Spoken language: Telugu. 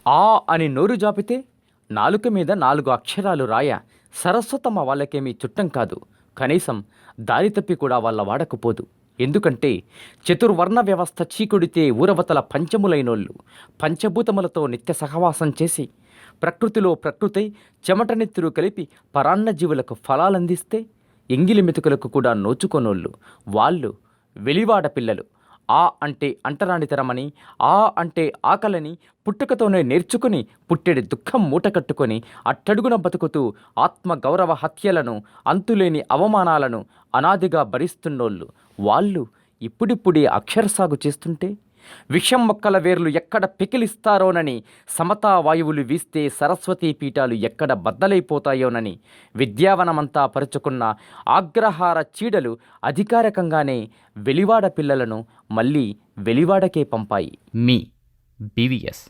ఆ అని నోరు జాపితే నాలుక మీద 4 అక్షరాలు రాయ సరస్వతమ్మ వాళ్ళకేమీ చుట్టం కాదు. కనీసం దారి తప్పి కూడా వాళ్ళ వాడకపోదు. ఎందుకంటే చతుర్వర్ణ వ్యవస్థ చీకుడితే ఊరవతల పంచములైనోళ్ళు పంచభూతములతో నిత్య సహవాసం చేసి ప్రకృతిలో ప్రకృతై చెమటనెత్తురు కలిపి పరాన్న జీవులకు ఫలాలందిస్తే ఎంగిలి మెతుకులకు కూడా నోచుకోనోళ్ళు వాళ్ళు వెలివాడ పిల్లలు. ఆ అంటే అంటరానితరమని, ఆ అంటే ఆకలని పుట్టుకతోనే నేర్చుకుని పుట్టెడి దుఃఖం మూటకట్టుకొని అట్టడుగున బతుకుతూ ఆత్మగౌరవ హత్యలను అంతులేని అవమానాలను అనాదిగా భరిస్తున్నోళ్ళు వాళ్ళు ఇప్పుడిప్పుడే అక్షరసాగు చేస్తుంటే విషం మొక్కల వేర్లు ఎక్కడ పికిలిస్తారోనని, సమతా వాయువులు వీస్తే సరస్వతీ పీఠాలు ఎక్కడ బద్దలైపోతాయోనని విద్యావనమంతా పరుచుకున్న ఆగ్రహార చీడలు అధికారికంగానే వెలివాడ పిల్లలను మళ్ళీ వెలివాడకే పంపాయి. మీ బీవీఎస్.